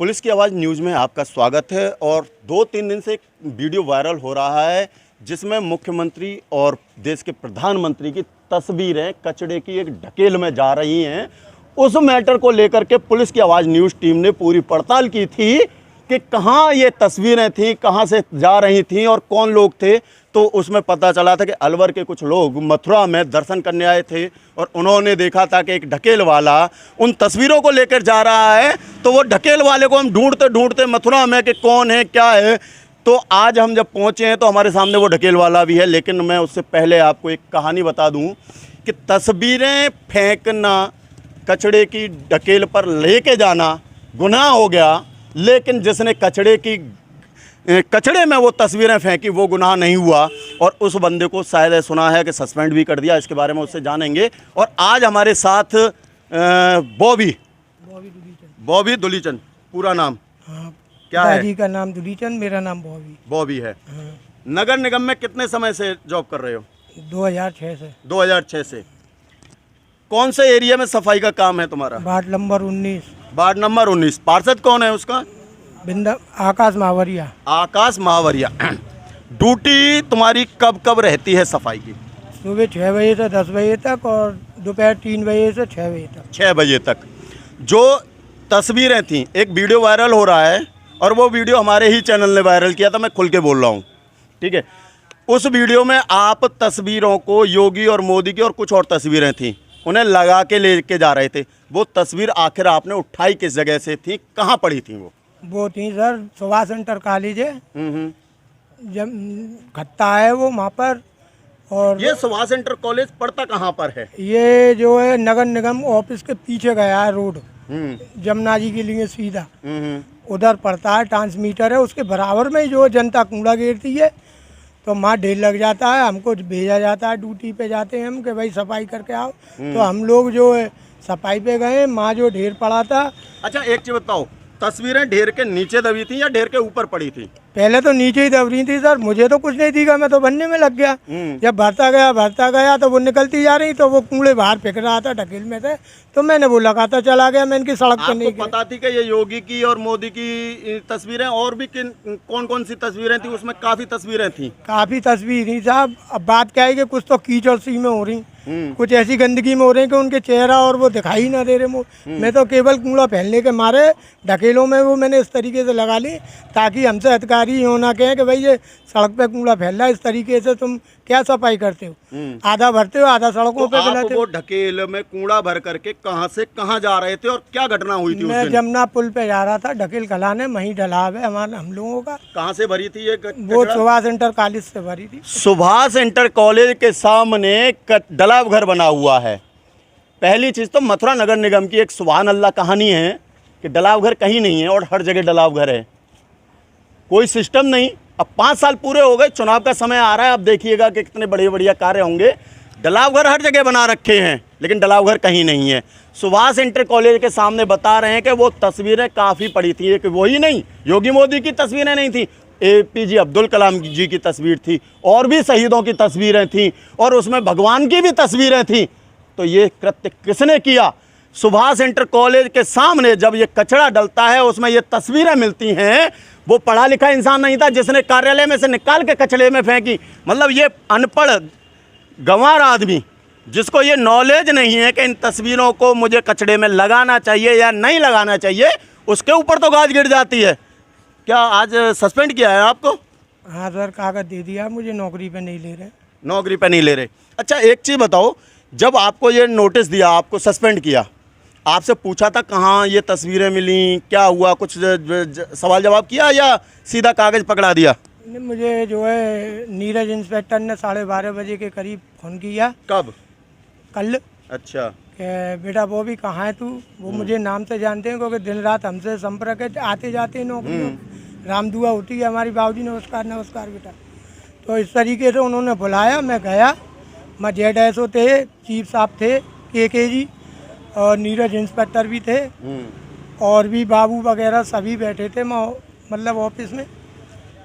Police की आवाज़ news में आपका स्वागत है। और 2-3 दिन से एक वीडियो वायरल हो रहा है जिसमें मुख्यमंत्री और देश के प्रधानमंत्री की तस्वीरें कचड़े की एक ढकेल में जा रही हैं। उस मैटर को लेकर के पुलिस की आवाज़ न्यूज़ टीम ने पूरी पड़ताल की थी कि कहाँ ये तस्वीरें थीं, कहाँ से जा रही थीं और कौन लोग थे। तो उसमें पता चला था कि अलवर के कुछ लोग मथुरा में दर्शन करने आए थे और उन्होंने देखा था कि एक ढकेल वाला उन तस्वीरों को लेकर जा रहा है। तो वो ढकेल वाले को हम ढूंढते ढूंढते मथुरा में कि कौन है क्या है, तो आज हम जब पहुँचे हैं तो हमारे सामने वो ढकेल वाला भी है। लेकिन मैं उससे पहले आपको एक कहानी बता दूँ कि तस्वीरें फेंकना, कचड़े की ढकेल पर लेके जाना गुनाह हो गया, लेकिन जिसने कचड़े में वो तस्वीरें फेंकी वो गुनाह नहीं हुआ। और उस बंदे को शायद सुना है कि सस्पेंड भी कर दिया। इसके बारे में उससे जानेंगे। और आज हमारे साथ बॉबी दुलीचंद, पूरा नाम क्या है? दादी का नाम दुलीचंद, मेरा नाम बॉबी है। नगर निगम में कितने समय से जॉब कर रहे हो? 2006 से। 2006 से। कौन से एरिया में सफाई का काम है तुम्हारा? Ward number 19। Ward number 19। पार्षद कौन है उसका? आकाश महावरिया। आकाश महावरिया। ड्यूटी तुम्हारी कब कब रहती है सफाई की? सुबह 6 बजे से 10 बजे तक और दोपहर 3 बजे से 6 बजे तक। 6 बजे तक। जो तस्वीरें थीं, एक वीडियो वायरल हो रहा है और वो वीडियो हमारे ही चैनल ने वायरल किया था, मैं खुल के बोल रहा हूँ, ठीक है। उस वीडियो में आप तस्वीरों को, योगी और मोदी की और कुछ और तस्वीरें थीं, उन्हें लगा के लेके जा रहे थे। वो तस्वीर आखिर आपने उठाई किस जगह से थी, कहाँ पड़ी थी वो थी सर, सुभाष इंटर कॉलेज है, जब खत्ता है वो वहाँ पर। और ये सुभाष इंटर कॉलेज पड़ता कहाँ पर है? ये जो है नगर निगम ऑफिस के पीछे गया है रोड, जमुना जी के लिए सीधा उधर पड़ता है। ट्रांसमीटर है उसके बराबर में जो जनता कूड़ा गिरती है, तो वहाँ ढेर लग जाता है। हमको भेजा जाता है, ड्यूटी पे जाते हैं हम कि भाई सफाई करके आओ। तो हम लोग जो है सफाई पे गए, वहाँ जो ढेर पड़ा था। अच्छा एक चीज़ बताओ, तस्वीरें ढेर के नीचे दबी थी या ढेर के ऊपर पड़ी थी? पहले तो नीचे ही दब रही थी सर, मुझे तो कुछ नहीं दिखा, मैं तो बनने में लग गया। जब भरता गया तो वो निकलती जा रही, तो वो कूड़े बाहर फेंक रहा था ढकेल में से, तो मैंने वो लगाता चला गया। मैं इनकी सड़क पर नहीं गया। पता थी कि ये योगी की और मोदी की तस्वीरें, और भी कौन कौन सी तस्वीरें थी? उसमें काफी तस्वीरें थी। काफी तस्वीर थी साहब। अब बात क्या है कि कुछ तो कीचड़ सी में हो रही, कुछ ऐसी गंदगी में हो रही कि उनके चेहरा और वो दिखाई ना दे रहे। मैं तो केवल कूड़ा फैलने के मारे ढकेलों में वो मैंने इस तरीके से लगा ली ताकि हमसे अधिकारी हो ना कहें कि भाई ये सड़क पे कूड़ा फैल रहा है, इस तरीके से तुम क्या सफाई करते हो? आधा भरते हो, आधा सड़कों पे फैलाते हो। वो ढकेल में कूड़ा भर करके कहां से कहां जा रहे थे और क्या घटना हुई थी? मैं जमुना पुल पे जा रहा था ढकेल खलाने, वहीं ढलाव है हमारा, हम लोगों का। कहाँ से भरी थी ये? वो सुभाष इंटर कॉलेज से भरी थी। सुभाष इंटर कॉलेज के सामने डलाव घर बना हुआ है। पहली चीज तो मथुरा नगर निगम की एक सुभान अल्लाह कहानी है कि डलाव घर कहीं नहीं है और हर जगह डलाव घर है, कोई सिस्टम नहीं। अब 5 साल पूरे हो गए, चुनाव का समय आ रहा है, अब देखिएगा कि कितने बढ़िया कार्य होंगे। डलाव घर हर जगह बना रखे हैं लेकिन डलाव घर कहीं नहीं है। सुभाष इंटर कॉलेज के सामने बता रहे हैं कि वो तस्वीरें काफ़ी पड़ी थी, कि वही नहीं, योगी मोदी की तस्वीरें नहीं थी, APJ अब्दुल कलाम जी की तस्वीर थी, और भी शहीदों की तस्वीरें थीं, और उसमें भगवान की भी तस्वीरें थीं। तो ये कृत्य किसने किया? सुभाष इंटर कॉलेज के सामने जब ये कचरा डलता है, उसमें ये तस्वीरें मिलती हैं, वो पढ़ा लिखा इंसान नहीं था जिसने कार्यालय में से निकाल के कचरे में फेंकी। मतलब ये अनपढ़ गंवार आदमी जिसको ये नॉलेज नहीं है कि इन तस्वीरों को मुझे कचरे में लगाना चाहिए या नहीं लगाना चाहिए, उसके ऊपर तो गाज गिर जाती है। क्या आज सस्पेंड किया है आपको? हाँ सर, कागज दे दिया, मुझे नौकरी पे नहीं ले रहे। नौकरी पे नहीं ले रहे। अच्छा एक चीज़ बताओ, जब आपको ये नोटिस दिया, आपको सस्पेंड किया, आपसे पूछा था कहाँ ये तस्वीरें मिली, क्या हुआ, कुछ सवाल जवाब किया या सीधा कागज़ पकड़ा दिया? मुझे जो है नीरज इंस्पेक्टर ने 12:30 बजे के करीब फ़ोन किया। कब? कल। अच्छा। कि बेटा वो भी कहाँ है तू? वो मुझे नाम से जानते हैं क्योंकि दिन रात हमसे संपर्क है, आते जाते हैं नौकरी। रामदुआ होती है हमारी। बाबूजी नमस्कार। नमस्कार बेटा। तो इस तरीके से उन्होंने बुलाया, मैं गया। मैं ZSO थे, चीफ साहब थे, KKG, और नीरज इंस्पेक्टर भी थे, और भी बाबू वगैरह सभी बैठे थे मतलब ऑफिस में।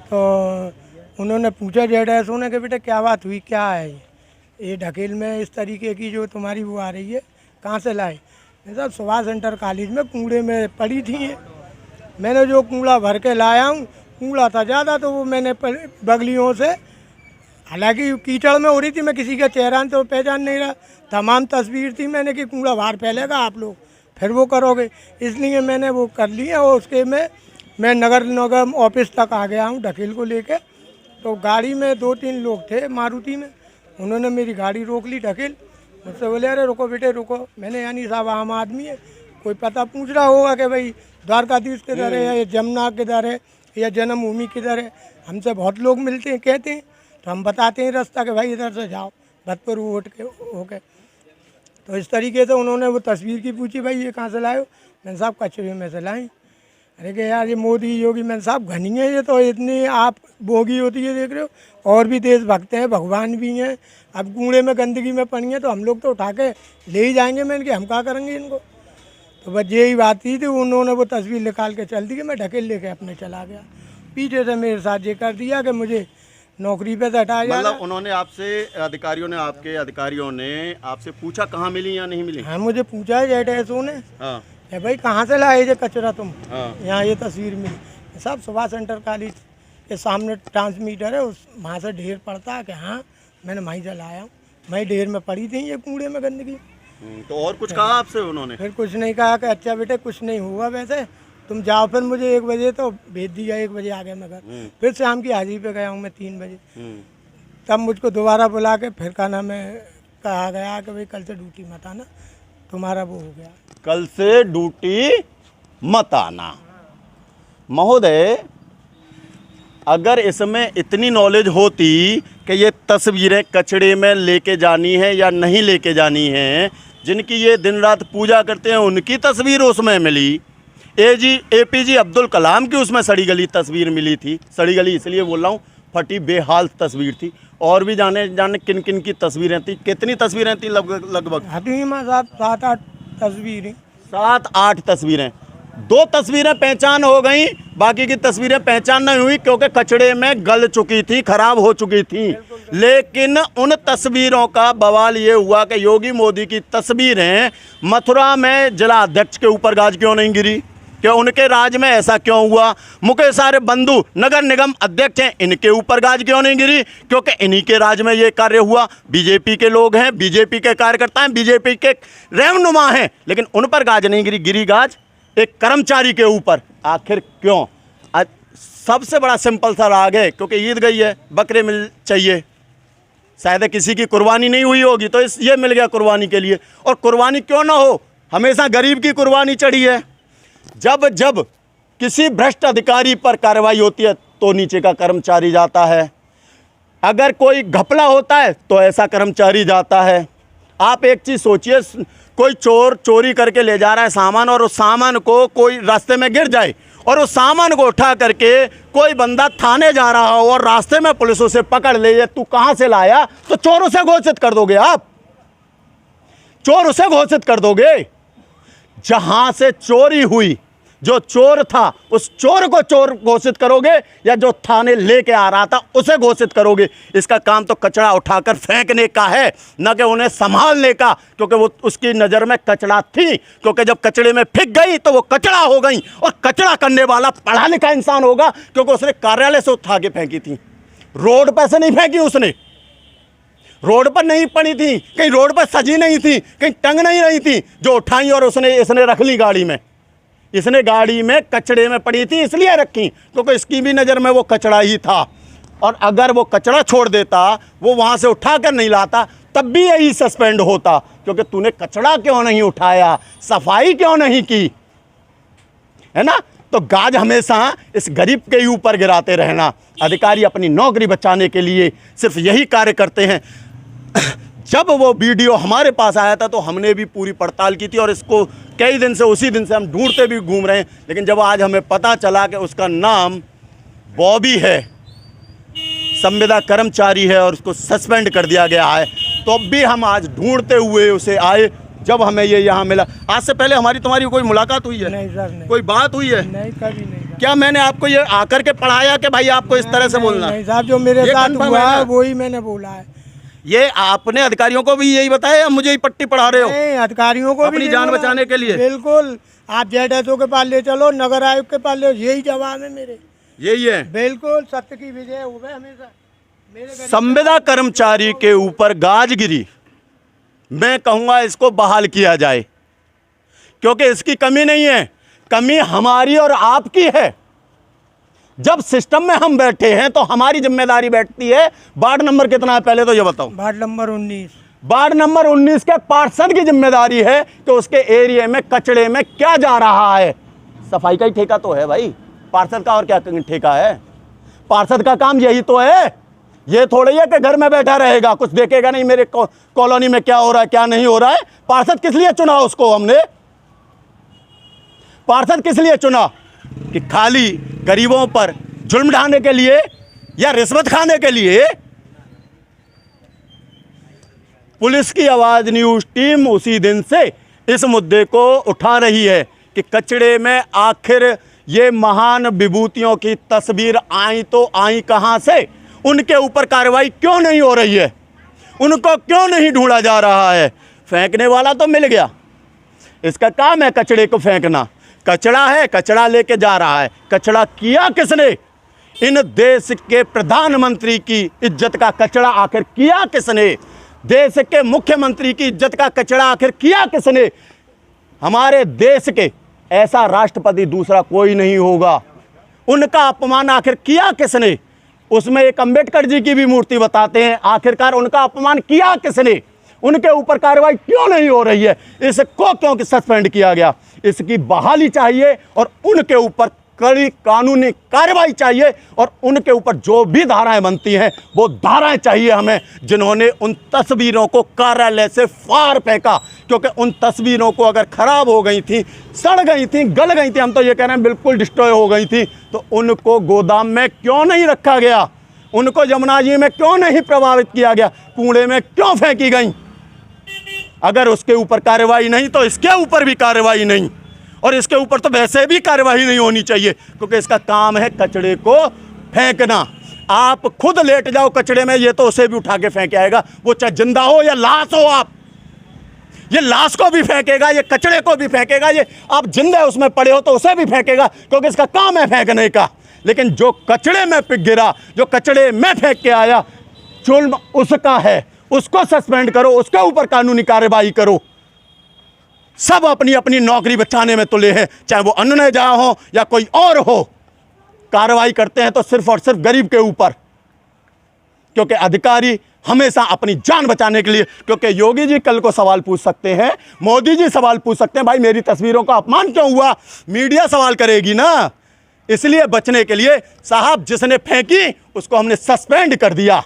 तो उन्होंने पूछा ZSO ने कि बेटा क्या बात हुई, क्या है ये ढकेल में इस तरीके की जो तुम्हारी वो आ रही है, कहाँ से लाए? मैं साहब सुभाष इंटर कॉलेज में कूड़े में पड़ी थी ये। मैंने जो कूड़ा भर के लाया हूँ, कूड़ा था ज़्यादा, तो वो मैंने बगलियों से, हालांकि कीचड़ में हो रही थी, मैं किसी का चेहरा तो पहचान नहीं रहा, तमाम तस्वीर थी मैंने कि कूड़ा बाहर फैलेगा, आप लोग फिर वो करोगे, इसलिए मैंने वो कर लिया। और उसके में मैं नगर निगम ऑफिस तक आ गया हूँ ढकेल को लेके। तो गाड़ी में 2-3 लोग थे मारुति में, उन्होंने मेरी गाड़ी रोक ली ढकेल, मुझसे बोले अरे रुको बेटे रुको। मैंने यानी साहब आम आदमी है, कोई पता पूछ रहा होगा कि भाई द्वारकाधीश किधर है, या जमुना किधर है, या जन्मभूमि किधर है। हमसे बहुत लोग मिलते हैं, कहते हैं, तो हम बताते हैं रास्ता कि भाई इधर से जाओ भतपुर वोट के होके। तो इस तरीके से उन्होंने वो तस्वीर की पूछी, भाई ये कहाँ से लाए हो? मैंने साहब कचरे में से लाई। अरे कि यार ये मोदी योगी, मैंने साहब घनी है ये, तो इतनी आप बोगी होती है देख रहे हो, और भी देशभक्त हैं, भगवान भी हैं। अब कूड़े में गंदगी में पड़ी है तो हम लोग तो उठा के ले ही जाएंगे, मैंने कि हम क्या करेंगे इनको। तो बस यही बात थी, तो उन्होंने वो तस्वीर निकाल के चल दी कि मैं ढकेल लेके अपने चला गया। पीछे से मेरे साथ ये कर दिया कि मुझे नौकरी पे से हटाया जा रहा। मतलब उन्होंने आपसे, आपके अधिकारियों ने आपसे पूछा कहाँ मिली या नहीं मिली? हाँ मुझे पूछा है जेडएसओ ने, हाँ भाई कहाँ से लाए ये कचरा तुम? हाँ। यहाँ ये तस्वीर मिली साहब, सुभाष सेंटर कॉलेज के सामने ट्रांसमीटर है, उस वहाँ से ढेर पड़ता है कि हाँ मैंने वहीं से लाया हूँ, वहीं ढेर में पड़ी थी ये कूड़े में गंदगी। तो और कुछ कहा आपसे उन्होंने? फिर कुछ नहीं कहा कि अच्छा बेटे कुछ नहीं हुआ, वैसे तुम जाओ। फिर मुझे 1 बजे तो भेज दिया, 1 बजे आ गया मैं घर। फिर शाम की हाजिरी पे गया हूँ मैं 3 बजे। तब मुझको दोबारा बुला के फिर का नाम है कहा गया कि भाई कल से ड्यूटी मत आना, तुम्हारा वो हो गया, कल से ड्यूटी मत आना। महोदय, अगर इसमें इतनी नॉलेज होती कि ये तस्वीरें कचड़े में लेके जानी है या नहीं लेके जानी है, जिनकी ये दिन रात पूजा करते हैं उनकी तस्वीर उसमें मिली, APJ अब्दुल कलाम की उसमें सड़ी गली तस्वीर मिली थी। सड़ी गली इसलिए बोल रहा हूँ, फटी बेहाल तस्वीर थी। और भी जाने किन किन की तस्वीरें थी, कितनी तस्वीरें थी लगभग? 7-8 तस्वीरें। 7-8 तस्वीरें। 2 तस्वीरें पहचान हो गई, बाकी की तस्वीरें पहचान नहीं हुई क्योंकि कचड़े में गल चुकी थी, खराब हो चुकी थी। लेकिन उन तस्वीरों का बवाल ये हुआ कि योगी मोदी की तस्वीरें मथुरा में जिला अध्यक्ष के ऊपर गाज क्यों नहीं गिरी, क्या उनके राज में ऐसा क्यों हुआ? मुकेश सारे बंधु नगर निगम अध्यक्ष हैं, इनके ऊपर गाज क्यों नहीं गिरी? क्योंकि इन्हीं के राज में ये कार्य हुआ। बीजेपी के लोग हैं, बीजेपी के कार्यकर्ता हैं, बीजेपी के रहनुमा हैं, लेकिन उन पर गाज नहीं गिरी। गिरी गाज एक कर्मचारी के ऊपर। आखिर क्यों? सबसे बड़ा सिंपल सा राग है, क्योंकि ईद गई है, बकरे मिल चाहिए, शायद किसी की कुर्बानी नहीं हुई होगी तो ये मिल गया कुर्बानी के लिए। और कुर्बानी क्यों ना हो, हमेशा गरीब की कुर्बानी चढ़ी है। जब जब किसी भ्रष्ट अधिकारी पर कार्रवाई होती है तो नीचे का कर्मचारी जाता है, अगर कोई घपला होता है तो ऐसा कर्मचारी जाता है। आप एक चीज़ सोचिए, कोई चोर चोरी करके ले जा रहा है सामान, और उस सामान को कोई रास्ते में गिर जाए और उस सामान को उठा करके कोई बंदा थाने जा रहा हो और रास्ते में पुलिस उसे पकड़ ले, तू कहाँ से लाया, तो चोर उसे घोषित कर दोगे आप, चोर उसे घोषित कर दोगे। जहां से चोरी हुई, जो चोर था उस चोर को चोर घोषित करोगे, या जो थाने लेके आ रहा था उसे घोषित करोगे? इसका काम तो कचरा उठाकर फेंकने का है, न कि उन्हें संभालने का, क्योंकि वो उसकी नज़र में कचरा थी। क्योंकि जब कचड़े में फेंक गई तो वो कचरा हो गई, और कचरा करने वाला पढ़ा लिखा इंसान होगा, क्योंकि उसने कार्यालय से उठा के फेंकी थी, रोड पर से नहीं फेंकी उसने, रोड पर नहीं पड़ी थी, कहीं रोड पर सजी नहीं थी, कहीं टंग नहीं रही थी, जो उठाई और इसने रख ली गाड़ी में। इसने गाड़ी में कचड़े में पड़ी थी इसलिए रखी क्योंकि इसकी भी नज़र में वो कचड़ा ही था। और अगर वो कचड़ा छोड़ देता, वो वहाँ से उठा कर नहीं लाता, तब भी यही सस्पेंड होता, क्योंकि तूने कचड़ा क्यों नहीं उठाया, सफाई क्यों नहीं की, है ना? तो गाज हमेशा इस गरीब के ऊपर गिराते रहना। अधिकारी अपनी नौकरी बचाने के लिए सिर्फ यही कार्य करते हैं। जब वो वीडियो हमारे पास आया था तो हमने भी पूरी पड़ताल की थी, और इसको कई दिन से, उसी दिन से हम ढूंढते भी घूम रहे हैं। लेकिन जब आज हमें पता चला कि उसका नाम बॉबी है, संविदा कर्मचारी है, और उसको सस्पेंड कर दिया गया है, तो अब भी हम आज ढूंढते हुए उसे आए। जब हमें ये यहाँ मिला, आज से पहले हमारी तुम्हारी कोई मुलाकात हुई है? नहीं सर, नहीं। कोई बात हुई है? नहीं, कभी नहीं। क्या मैंने आपको ये आकर के पढ़ाया कि भाई आपको इस तरह से बोलना? नहीं साहब, जो मेरे साथ हुआ है वही मैंने बोला है। ये आपने अधिकारियों को भी यही बताया या मुझे ही पट्टी पढ़ा रहे हो? नहीं, अधिकारियों को भी अपनी यही जान बोला। बचाने के लिए? बिल्कुल, आप जेडएसओ के पास ले चलो, नगर आयुक्त के पास ले, यही जवाब है मेरे। यही है। बिल्कुल, सत्य की विजय होवे हमेशा। मेरे गरीब संविदा कर्मचारी के ऊपर गाजगिरी, मैं कहूँगा इसको बहाल किया जाए, क्योंकि इसकी कमी नहीं है, कमी हमारी और आपकी है। जब सिस्टम में हम बैठे हैं तो हमारी जिम्मेदारी बैठती है। वार्ड नंबर कितना है पहले तो ये बताओ? Ward number 19। वार्ड नंबर 19 के पार्षद की जिम्मेदारी है कि उसके एरिया में कचड़े में क्या जा रहा है। सफाई का ही ठेका तो है भाई, पार्षद का और क्या ठेका है? पार्षद का काम यही तो है। ये थोड़ी है कि घर में बैठा रहेगा, कुछ देखेगा नहीं मेरे कॉलोनी में क्या हो रहा है क्या नहीं हो रहा है। पार्षद किस लिए चुना उसको हमने? पार्षद किस लिए चुना? कि खाली गरीबों पर जुल्म ढाने के लिए या रिश्वत खाने के लिए? पुलिस की आवाज न्यूज टीम उसी दिन से इस मुद्दे को उठा रही है कि कचड़े में आखिर ये महान विभूतियों की तस्वीर आई तो आई कहां से? उनके ऊपर कार्रवाई क्यों नहीं हो रही है? उनको क्यों नहीं ढूंढा जा रहा है? फेंकने वाला तो मिल गया, इसका काम है कचड़े को फेंकना। कचड़ा है, कचड़ा लेके जा रहा है। कचड़ा किया किसने? इन देश के प्रधानमंत्री की इज्जत का कचड़ा आखिर किया किसने? देश के मुख्यमंत्री की इज्जत का कचड़ा आखिर किया किसने? हमारे देश के ऐसा राष्ट्रपति दूसरा कोई नहीं होगा। उनका अपमान आखिर किया किसने? उसमें एक अंबेडकर जी की भी मूर्ति बताते हैं, आखिरकार उनका अपमान किया किसने? उनके ऊपर कार्रवाई क्यों नहीं हो रही है? इसको क्यों सस्पेंड किया गया? इसकी बहाली चाहिए और उनके ऊपर कड़ी कानूनी कार्रवाई चाहिए और उनके ऊपर जो भी धाराएं बनती हैं वो धाराएं चाहिए हमें, जिन्होंने उन तस्वीरों को कार्यालय से फाड़ फेंका। क्योंकि उन तस्वीरों को अगर खराब हो गई थी, सड़ गई थी, गल गई थी, हम तो ये कह रहे हैं बिल्कुल डिस्ट्रॉय हो गई थी, तो उनको गोदाम में क्यों नहीं रखा गया? उनको जमुना जी में क्यों नहीं प्रभावित किया गया? कूड़े में क्यों फेंकी गई? अगर उसके ऊपर कार्रवाई नहीं तो इसके ऊपर भी कार्रवाई नहीं, और इसके ऊपर तो वैसे भी कार्रवाई नहीं होनी चाहिए, क्योंकि इसका काम है कचड़े को फेंकना। आप खुद लेट जाओ कचड़े में, ये तो उसे भी उठा के फेंक आएगा, वो चाहे जिंदा हो या लाश हो। आप ये लाश को भी फेंकेगा, ये कचड़े को भी फेंकेगा, ये आप जिंदा उसमें पड़े हो तो उसे भी फेंकेगा, क्योंकि इसका काम है फेंकने का। लेकिन जो कचड़े में पिघ गिरा, जो कचड़े में फेंक के आया, जुल्म उसका है, उसको सस्पेंड करो, उसके ऊपर कानूनी कार्रवाई करो। सब अपनी अपनी नौकरी बचाने में तुले हैं, चाहे वो अन्य जहाँ हो या कोई और हो। कार्रवाई करते हैं तो सिर्फ और सिर्फ गरीब के ऊपर, क्योंकि अधिकारी हमेशा अपनी जान बचाने के लिए, क्योंकि योगी जी कल को सवाल पूछ सकते हैं, मोदी जी सवाल पूछ सकते हैं, भाई मेरी तस्वीरों का अपमान क्यों हुआ? मीडिया सवाल करेगी ना। इसलिए बचने के लिए साहब जिसने फेंकी उसको हमने सस्पेंड कर दिया।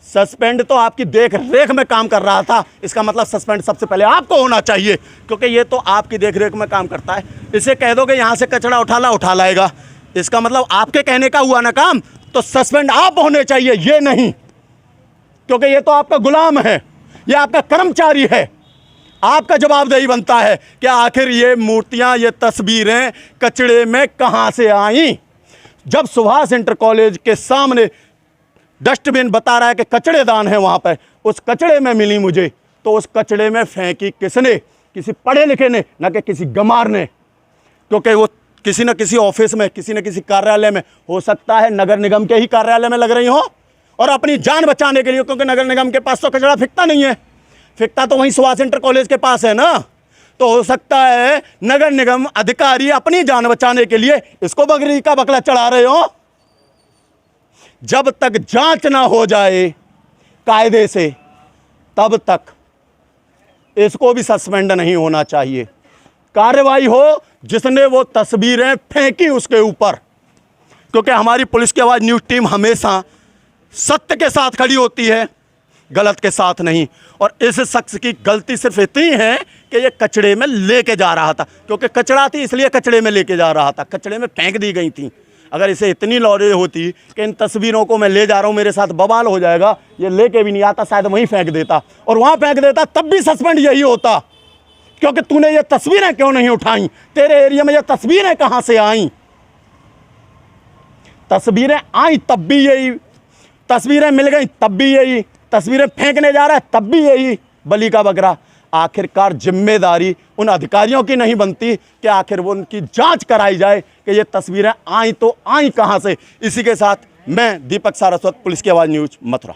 सस्पेंड तो आपकी देख रेख में काम कर रहा था, इसका मतलब सस्पेंड सबसे पहले आपको होना चाहिए, क्योंकि ये तो आपकी देख रेख में काम करता है। इसे कह दो कि यहाँ से कचरा उठा लाएगा, इसका मतलब आपके कहने का हुआ ना काम, तो सस्पेंड आप होने चाहिए, ये नहीं, क्योंकि ये तो आपका गुलाम है, ये आपका कर्मचारी है। आपका जवाबदेही बनता है कि आखिर ये मूर्तियाँ, ये तस्वीरें कचड़े में कहाँ से आईं। जब सुभाष इंटर कॉलेज के सामने डस्टबिन बता रहा है कि कचड़ेदान है वहाँ पर, उस कचड़े में मिली मुझे, तो उस कचड़े में फेंकी किसने? किसी पढ़े लिखे ने, ना कि किसी गमार ने, क्योंकि वो किसी न किसी ऑफिस में, किसी न किसी कार्यालय में, हो सकता है नगर निगम के ही कार्यालय में लग रही हो, और अपनी जान बचाने के लिए, क्योंकि नगर निगम के पास तो कचड़ा फिकता नहीं है, फिकता तो वहीं सुभाष इंटर कॉलेज के पास है ना। तो हो सकता है नगर निगम अधिकारी अपनी जान बचाने के लिए इसको बकरी का बकला चढ़ा रहे हो। जब तक जांच ना हो जाए कायदे से, तब तक इसको भी सस्पेंड नहीं होना चाहिए। कार्रवाई हो जिसने वो तस्वीरें फेंकी उसके ऊपर, क्योंकि हमारी पुलिस की आवाज़ न्यूज़ टीम हमेशा सत्य के साथ खड़ी होती है, गलत के साथ नहीं। और इस शख्स की गलती सिर्फ इतनी है कि ये कचड़े में लेके जा रहा था, क्योंकि कचड़ा थी इसलिए कचड़े में लेके जा रहा था, कचड़े में फेंक दी गई थी। अगर इसे इतनी नॉलेज होती कि इन तस्वीरों को मैं ले जा रहा हूँ, मेरे साथ बवाल हो जाएगा, ये लेके भी नहीं आता, शायद वहीं फेंक देता, और वहाँ फेंक देता तब भी सस्पेंड यही होता, क्योंकि तूने ये तस्वीरें क्यों नहीं उठाई? तेरे एरिया में ये तस्वीरें कहाँ से आई? तस्वीरें आई तब भी यही तस्वीरें मिल गई तब भी यही, तस्वीरें फेंकने जा रहा है तब भी यही बलि का बकरा। आखिरकार जिम्मेदारी उन अधिकारियों की नहीं बनती कि आखिर वो उनकी जांच कराई जाए कि ये तस्वीरें आई तो आई कहां से। इसी के साथ मैं दीपक सारस्वत, पुलिस की आवाज़ न्यूज़, मथुरा।